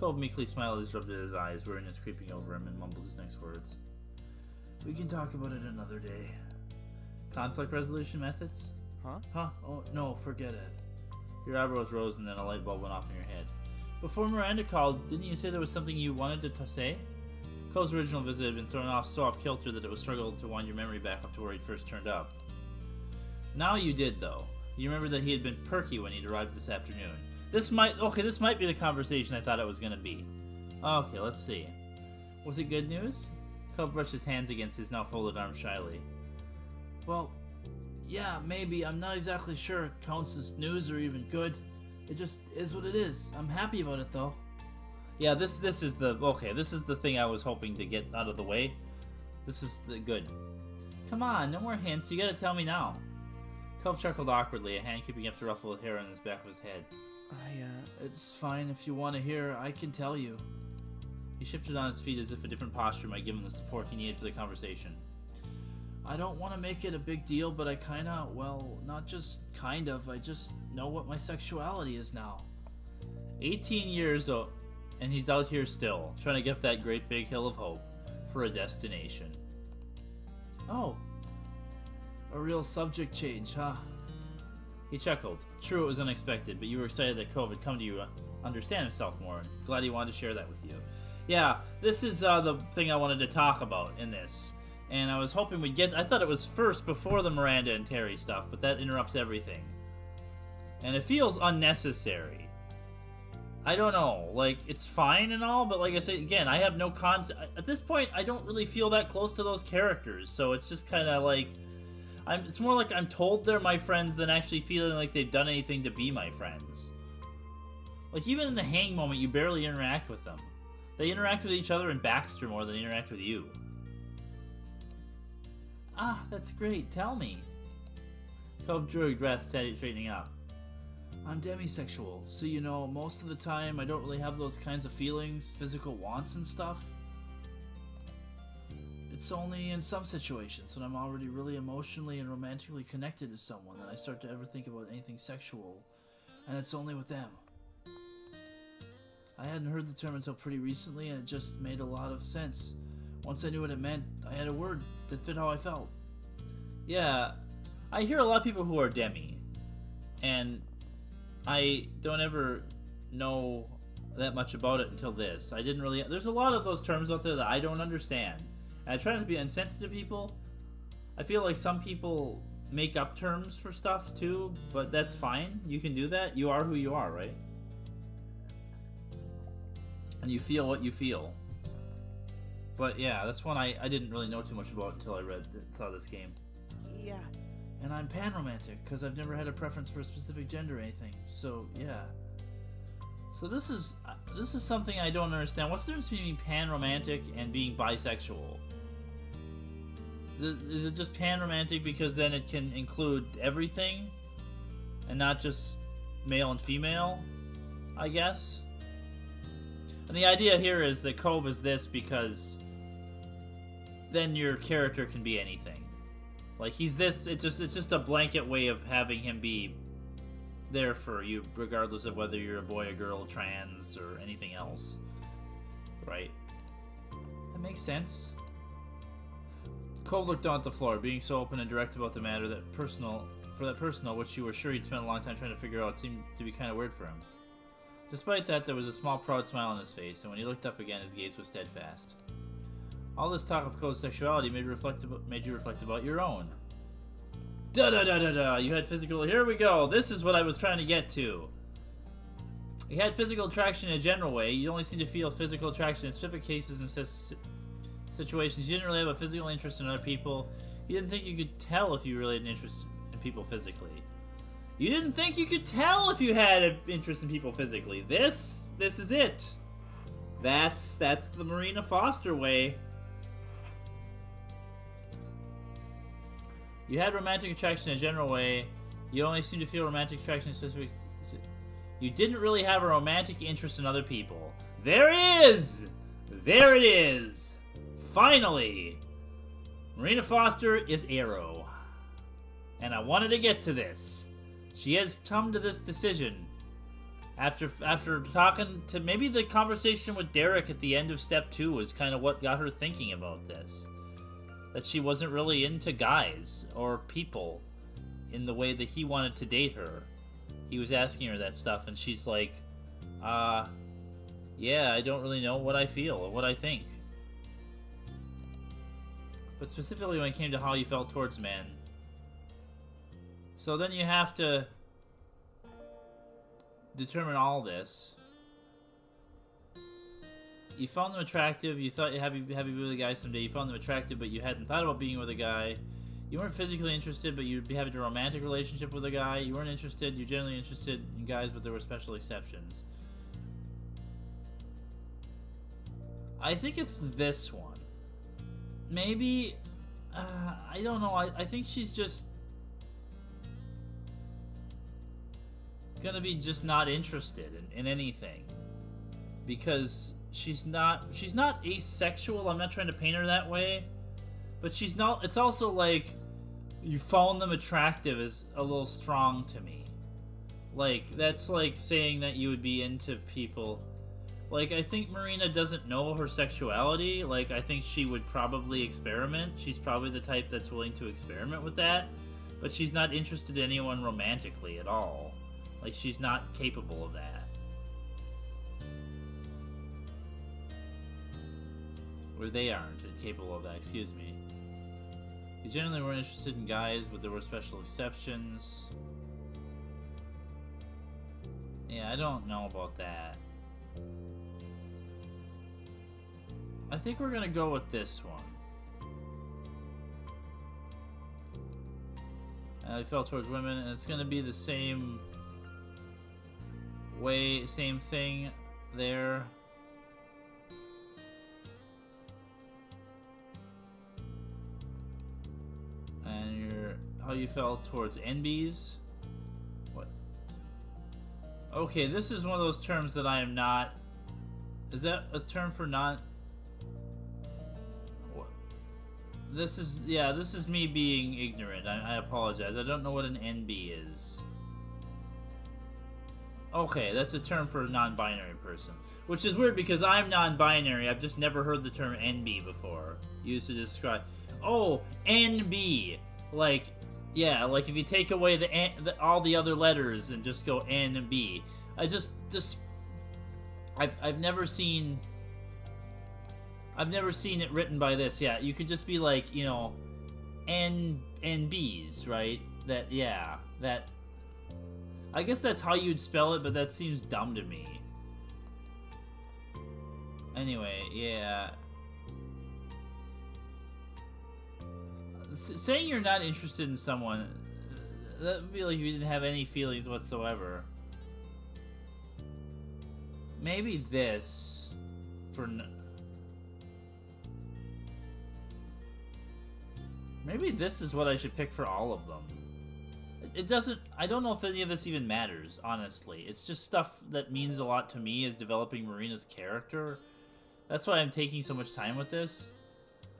Cove meekly smiled as he rubbed at his eyes, weariness creeping over him, and mumbled his next words. We can talk about it another day. Conflict resolution methods? Huh? Oh, no, forget it. Your eyebrows rose and then a light bulb went off in your head. Before Miranda called, didn't you say there was something you wanted to say? Cove's original visit had been thrown off so off-kilter that it was struggled to wind your memory back up to where he'd first turned up. Now you did, though. You remember that he had been perky when he'd arrived this afternoon. This might be the conversation I thought it was going to be. Okay, let's see. Was it good news? Cove brushed his hands against his now folded arms shyly. Well, yeah, maybe. I'm not exactly sure it counts as news or even good. It just is what it is. I'm happy about it, though. Yeah, this is the thing I was hoping to get out of the way. This is the good. Come on, no more hints. You gotta tell me now. Cove chuckled awkwardly, a hand keeping up the ruffled hair on his back of his head. It's fine if you want to hear. I can tell you. He shifted on his feet as if a different posture might give him the support he needed for the conversation. I don't want to make it a big deal, but I kinda, well, not just kind of, I just know what my sexuality is now. 18 years old, and he's out here still, trying to get up that great big hill of hope for a destination. Oh. A real subject change, huh? He chuckled. True, it was unexpected, but you were excited that Cove had come to you to understand himself more, and glad he wanted to share that with you. Yeah, this is the thing I wanted to talk about in this. And I was hoping we'd get... I thought it was first before the Miranda and Terry stuff, but that interrupts everything. And it feels unnecessary. I don't know. Like, it's fine and all, but like I said, again, I have no at this point, I don't really feel that close to those characters, so it's just kind of like... it's more like I'm told they're my friends than actually feeling like they've done anything to be my friends. Like, even in the hang moment, you barely interact with them. They interact with each other in Baxter more than they interact with you. Ah, that's great. Tell me. Cove drew a breath, straightening up. I'm demisexual, so you know, most of the time I don't really have those kinds of feelings, physical wants and stuff. It's only in some situations when I'm already really emotionally and romantically connected to someone that I start to ever think about anything sexual, and it's only with them. I hadn't heard the term until pretty recently, and it just made a lot of sense. Once I knew what it meant, I had a word that fit how I felt. Yeah, I hear a lot of people who are demi, and I don't ever know that much about it until this. I didn't really... There's a lot of those terms out there that I don't understand. And I try not to be insensitive to people. I feel like some people make up terms for stuff too, but that's fine. You can do that. You are who you are, right? And you feel what you feel. But yeah, that's one I didn't really know too much about until I saw this game. Yeah. And I'm panromantic, because I've never had a preference for a specific gender or anything. So, yeah. So this is something I don't understand. What's the difference between panromantic and being bisexual? Is it just panromantic because then it can include everything? And not just male and female? I guess? And the idea here is that Cove is this because then your character can be anything. Like, he's this, it's just a blanket way of having him be there for you, regardless of whether you're a boy, a girl, trans, or anything else. Right? That makes sense. Cove looked down at the floor, being so open and direct about the matter that personal, which you were sure he'd spent a long time trying to figure out, seemed to be kind of weird for him. Despite that, there was a small proud smile on his face, and when he looked up again, his gaze was steadfast. All this talk of Cove's sexuality made you reflect about your own. Da-da-da-da-da, you had physical... Here we go, this is what I was trying to get to. You had physical attraction in a general way. You only seem to feel physical attraction in specific cases and situations. You didn't really have a physical interest in other people. You didn't think you could tell if you really had an interest in people physically. You didn't think you could tell if you had an interest in people physically. This is it. That's the Marina Foster way. You had romantic attraction in a general way. You only seem to feel romantic attraction in specific... You didn't really have a romantic interest in other people. There it is! There it is! Finally! Marina Foster is Arrow. And I wanted to get to this. She has come to this decision. After talking to... Maybe the conversation with Derek at the end of Step 2 was kind of what got her thinking about this. That she wasn't really into guys or people in the way that he wanted to date her. He was asking her that stuff, and she's like, yeah, I don't really know what I feel or what I think. But specifically when it came to how you felt towards men. So then you have to determine all this. You found them attractive, you thought you'd be with a guy someday, you found them attractive, but you hadn't thought about being with a guy. You weren't physically interested, but you'd be having a romantic relationship with a guy. You weren't interested, you're generally interested in guys, but there were special exceptions. I think it's this one. Maybe, I don't know, I think she's just gonna be just not interested in anything. Because she's not asexual. I'm not trying to paint her that way, but she's not. It's also like you found them attractive is a little strong to me. Like that's like saying that you would be into people. Like I think Marina doesn't know her sexuality. Like I think she would probably experiment. She's probably the type that's willing to experiment with that, but she's not interested in anyone romantically at all. Like she's not capable of that. Or they aren't capable of that, excuse me. You generally weren't interested in guys, but there were special exceptions. Yeah, I don't know about that. I think we're gonna go with this one. I felt towards women, and it's gonna be the same way, same thing there. And how you felt towards NBs. What? Okay, this is one of those terms that I am not. Is that a term for not? What? This is, yeah, this is me being ignorant. I apologize. I don't know what an NB is. Okay, that's a term for a non-binary person. Which is weird because I'm non-binary. I've just never heard the term NB before. Used to describe... Oh, NB. Like, yeah, like if you take away all the other letters and just go NB. I've never seen it written by this. Yeah, you could just be like, you know, NBs, right? That, yeah, that... I guess that's how you'd spell it, but that seems dumb to me. Anyway, yeah. Saying you're not interested in someone, that would be like you didn't have any feelings whatsoever. Maybe this for... Maybe this is what I should pick for all of them. It doesn't... I don't know if any of this even matters, honestly. It's just stuff that means a lot to me as developing Marina's character. That's why I'm taking so much time with this.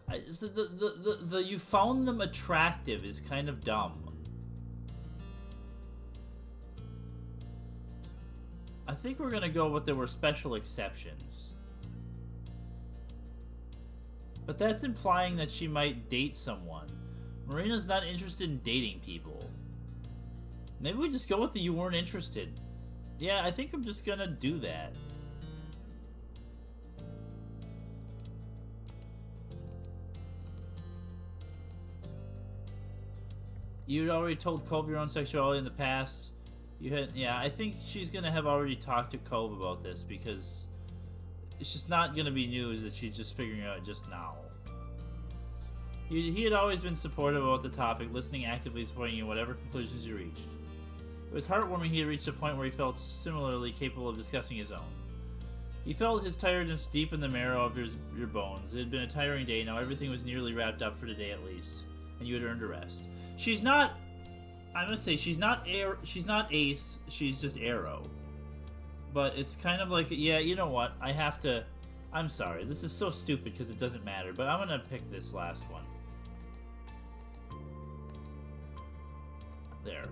The you found them attractive is kind of dumb. I think we're gonna go with there were special exceptions. But that's implying that she might date someone. Marina's not interested in dating people. Maybe we just go with the you weren't interested. Yeah, I think I'm just gonna do that. You'd already told Cove your own sexuality in the past. You had, yeah, I think she's gonna have already talked to Cove about this because it's just not gonna be news that she's just figuring out just now. He had always been supportive about the topic, listening actively, supporting you in whatever conclusions you reached. It was heartwarming he had reached a point where he felt similarly capable of discussing his own. He felt his tiredness deep in the marrow of your bones. It had been a tiring day, now everything was nearly wrapped up for today at least, and you had earned a rest. She's not... I'm gonna say she's not Ace, she's just Arrow. But it's kind of like, yeah, you know what, I have to... I'm sorry, this is so stupid because it doesn't matter, but I'm gonna pick this last one. There.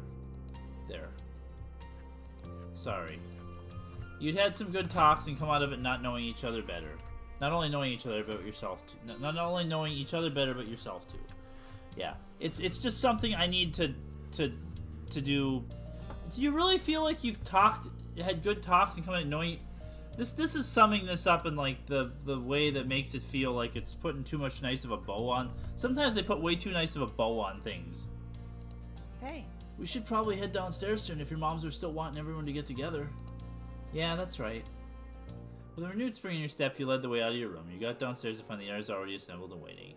Sorry. You'd had some good talks and come out of it not knowing each other better. Not only knowing each other, but yourself too. Not only knowing each other better, but yourself too. Yeah. It's just something I need to do. Do you really feel like you've had good talks and come out knowing... This is summing this up in like the way that makes it feel like it's putting too much nice of a bow on. Sometimes they put way too nice of a bow on things. Hey. We should probably head downstairs soon if your moms are still wanting everyone to get together. Yeah, that's right. With a renewed spring in your step, you led the way out of your room. You got downstairs to find the others already assembled and waiting.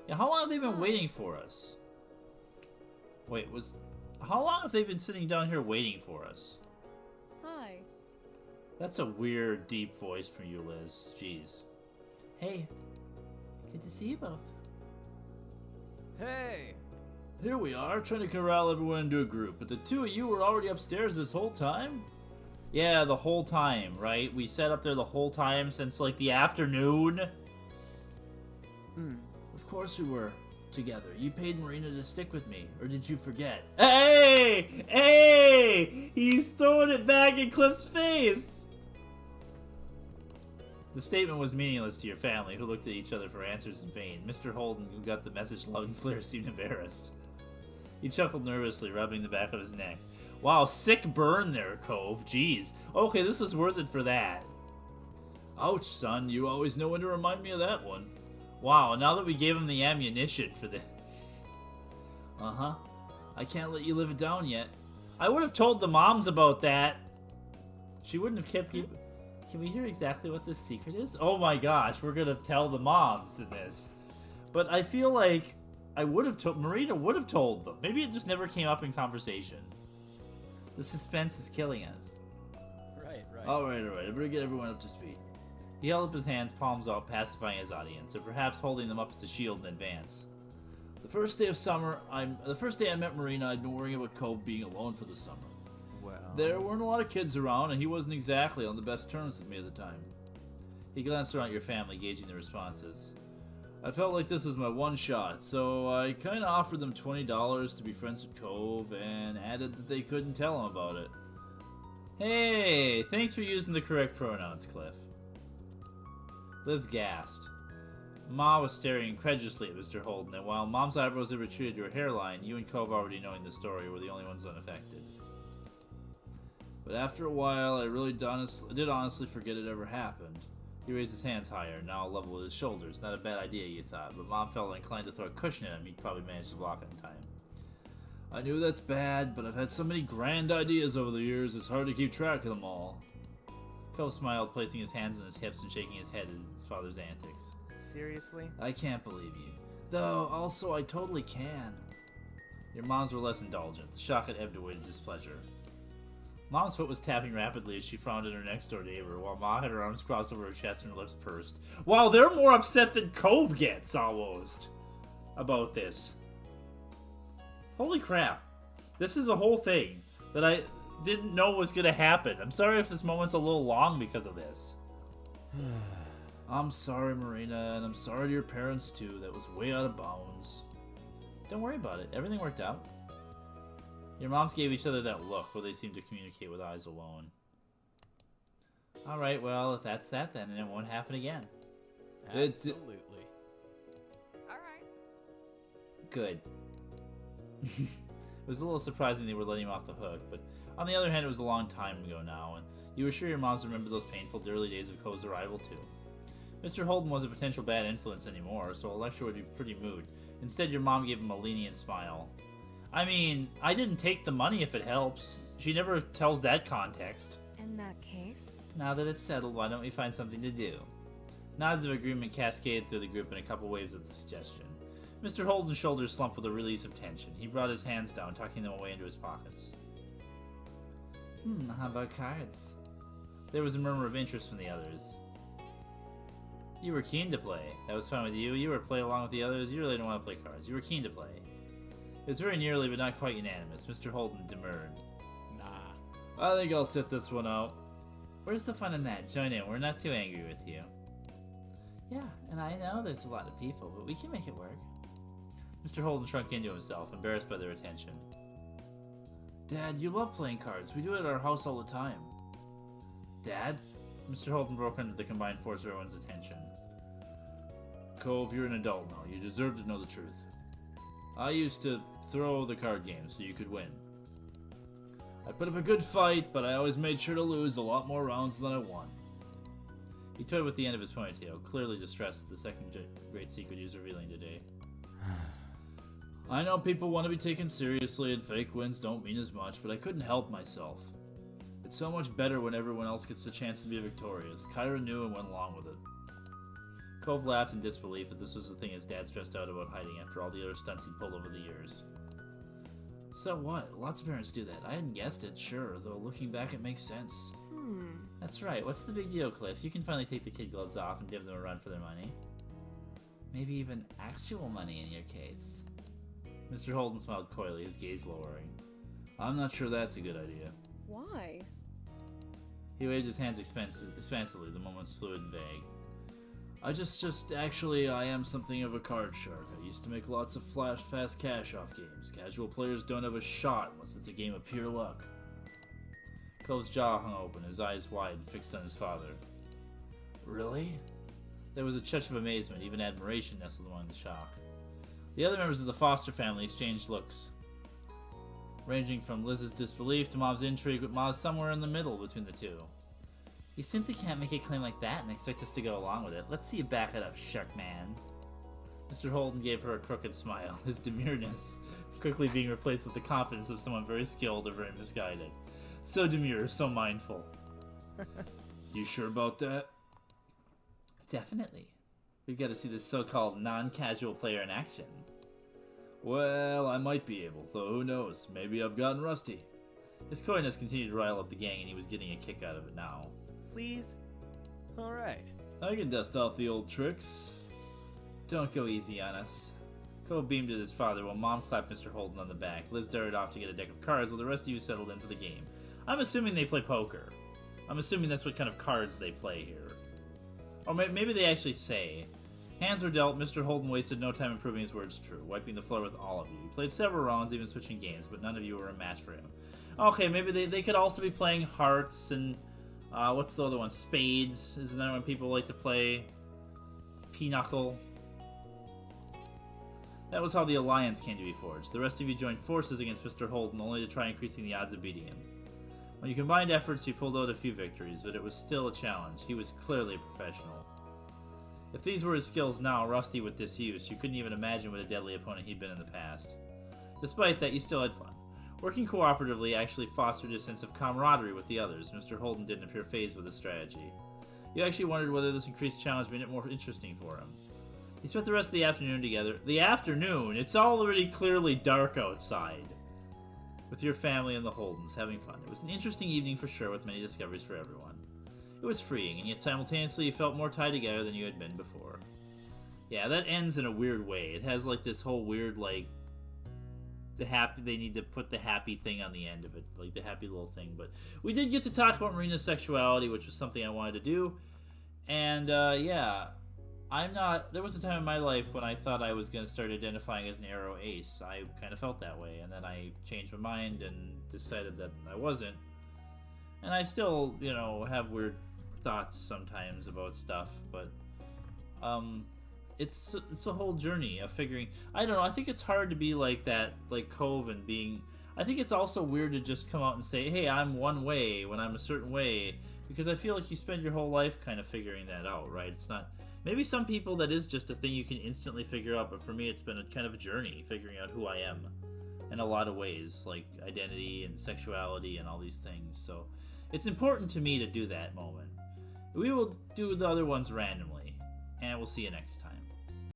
Yeah, how long have they been waiting for us? Wait, how long have they been sitting down here waiting for us? Hi. That's a weird, deep voice from you, Liz. Jeez. Hey. Good to see you both. Hey. Here we are, trying to corral everyone into a group, but the two of you were already upstairs this whole time? Yeah, the whole time, right? We sat up there the whole time since, like, the afternoon? Of course we were together. You paid Marina to stick with me, or did you forget? Hey! Hey! He's throwing it back in Cliff's face! The statement was meaningless to your family, who looked at each other for answers in vain. Mr. Holden, who got the message loud and clear, seemed embarrassed. He chuckled nervously, rubbing the back of his neck. Wow, sick burn there, Cove. Jeez. Okay, this was worth it for that. Ouch, son. You always know when to remind me of that one. Wow, now that we gave him the ammunition for the... Uh-huh. I can't let you live it down yet. I would have told the moms about that. She wouldn't have kept you... Can we hear exactly what this secret is? Oh my gosh, we're gonna tell the moms in this. But I feel like I would have told... Marina would have told them. Maybe it just never came up in conversation. The suspense is killing us. Right. Alright. I better get everyone up to speed. He held up his hands, palms out, pacifying his audience, or perhaps holding them up as a shield in advance. The first day I met Marina, I'd been worrying about Cove being alone for the summer. Well... There weren't a lot of kids around, and he wasn't exactly on the best terms with me at the time. He glanced around at your family, gauging the responses. I felt like this was my one shot, so I kinda offered them $20 to be friends with Cove, and added that they couldn't tell him about it. Hey, thanks for using the correct pronouns, Cliff. Liz gasped. Ma was staring incredulously at Mr. Holden, and while Mom's eyebrows had retreated to her hairline, you and Cove, already knowing the story, were the only ones unaffected. But after a while, I really did honestly forget it ever happened. He raised his hands higher, now level with his shoulders. Not a bad idea, you thought, but Mom felt inclined to throw a cushion at him. He'd probably manage to block it in time. I knew that's bad, but I've had so many grand ideas over the years, it's hard to keep track of them all. Cove smiled, placing his hands on his hips and shaking his head at his father's antics. Seriously? I can't believe you. Though, also, I totally can. Your moms were less indulgent. The shock had ebbed away to displeasure. Mom's foot was tapping rapidly as she frowned at her next-door neighbor, while Ma had her arms crossed over her chest and her lips pursed. Wow, they're more upset than Cove gets, almost, about this. Holy crap. This is a whole thing that I didn't know was going to happen. I'm sorry if this moment's a little long because of this. I'm sorry, Marina, and I'm sorry to your parents, too. That was way out of bounds. Don't worry about it. Everything worked out. Your moms gave each other that look where they seemed to communicate with eyes alone. Alright, well, if that's that, then it won't happen again. Absolutely. Alright. Good. It was a little surprising they were letting him off the hook, but on the other hand, it was a long time ago now, and you were sure your moms remembered those painful, early days of Cove's arrival, too. Mr. Holden wasn't a potential bad influence anymore, so a lecture would be pretty moot. Instead, your mom gave him a lenient smile. I mean, I didn't take the money if it helps. She never tells that context. In that case? Now that it's settled, why don't we find something to do? Nods of agreement cascaded through the group in a couple waves at the suggestion. Mr. Holden's shoulders slumped with a release of tension. He brought his hands down, tucking them away into his pockets. How about cards? There was a murmur of interest from the others. You were keen to play. That was fine with you. You were play along with the others. You really didn't want to play cards. You were keen to play. It was very nearly, but not quite unanimous. Mr. Holden demurred. Nah. I think I'll sit this one out. Where's the fun in that? Join in. We're not too angry with you. Yeah, and I know there's a lot of people, but we can make it work. Mr. Holden shrunk into himself, embarrassed by their attention. Dad, you love playing cards. We do it at our house all the time. Dad? Mr. Holden broke under the combined force of everyone's attention. Cove, you're an adult now. You deserve to know the truth. I used to throw the card games so you could win. I put up a good fight, but I always made sure to lose a lot more rounds than I won. He toyed with the end of his ponytail, clearly distressed at the second great secret he was revealing today. I know people want to be taken seriously and fake wins don't mean as much, but I couldn't help myself. It's so much better when everyone else gets the chance to be victorious. Kyra knew and went along with it. Cove laughed in disbelief that this was the thing his dad stressed out about hiding after all the other stunts he'd pulled over the years. So what? Lots of parents do that. I hadn't guessed it, sure, though looking back it makes sense. That's right. What's the big deal, Cliff? You can finally take the kid gloves off and give them a run for their money. Maybe even actual money in your case. Mr. Holden smiled coyly, his gaze lowering. I'm not sure that's a good idea. Why? He waved his hands expansively, the moments fluid and vague. Actually, I am something of a card shark. I used to make lots of fast cash off games. Casual players don't have a shot unless it's a game of pure luck. Cove's jaw hung open, his eyes wide, fixed on his father. Really? There was a touch of amazement, even admiration nestled among the shock. The other members of the Foster family exchanged looks, ranging from Liz's disbelief to Mom's intrigue, with Ma's somewhere in the middle between the two. You simply can't make a claim like that and expect us to go along with it. Let's see you back it up, Shark Man. Mr. Holden gave her a crooked smile, his demureness quickly being replaced with the confidence of someone very skilled or very misguided. So demure, so mindful. You sure about that? Definitely. We've got to see this so-called non-casual player in action. Well, I might be able, though who knows? Maybe I've gotten rusty. His coyness continued to rile up the gang, and he was getting a kick out of it now. Please? Alright. I can dust off the old tricks. Don't go easy on us. Cove beamed at his father while Mom clapped Mr. Holden on the back. Liz darted off to get a deck of cards while the rest of you settled in for the game. I'm assuming they play poker. I'm assuming that's what kind of cards they play here. Or maybe they actually say. Hands were dealt. Mr. Holden wasted no time in proving his words true, wiping the floor with all of you. He played several rounds, even switching games, but none of you were a match for him. Okay, maybe they could also be playing hearts and... what's the other one? Spades. Isn't that when people like to play? Pinochle. That was how the alliance came to be forged. The rest of you joined forces against Mr. Holden, only to try increasing the odds of beating him. When you combined efforts, you pulled out a few victories, but it was still a challenge. He was clearly a professional. If these were his skills now, rusty with disuse, you couldn't even imagine what a deadly opponent he'd been in the past. Despite that, you still had fun. Working cooperatively actually fostered a sense of camaraderie with the others. Mr. Holden didn't appear phased with his strategy. You actually wondered whether this increased challenge made it more interesting for him. You spent the rest of the afternoon together. The afternoon? It's already clearly dark outside. With your family and the Holdens, having fun. It was an interesting evening for sure, with many discoveries for everyone. It was freeing, and yet simultaneously you felt more tied together than you had been before. Yeah, that ends in a weird way. It has like this whole weird, like, they need to put the happy thing on the end of it, like the happy little thing. But we did get to talk about Marina's sexuality, which was something I wanted to do. And, yeah, there was a time in my life when I thought I was going to start identifying as an aro ace. I kind of felt that way, and then I changed my mind and decided that I wasn't. And I still, you know, have weird thoughts sometimes about stuff, but it's a whole journey of figuring. I don't know, I think it's hard to be like that, like Cove, and being... I think it's also weird to just come out and say, hey, I'm one way when I'm a certain way, because I feel like you spend your whole life kind of figuring that out, right? It's not... Maybe some people that is just a thing you can instantly figure out, but for me it's been a kind of a journey figuring out who I am in a lot of ways, like identity and sexuality and all these things. So it's important to me to do that moment. We will do the other ones randomly, and we'll see you next time.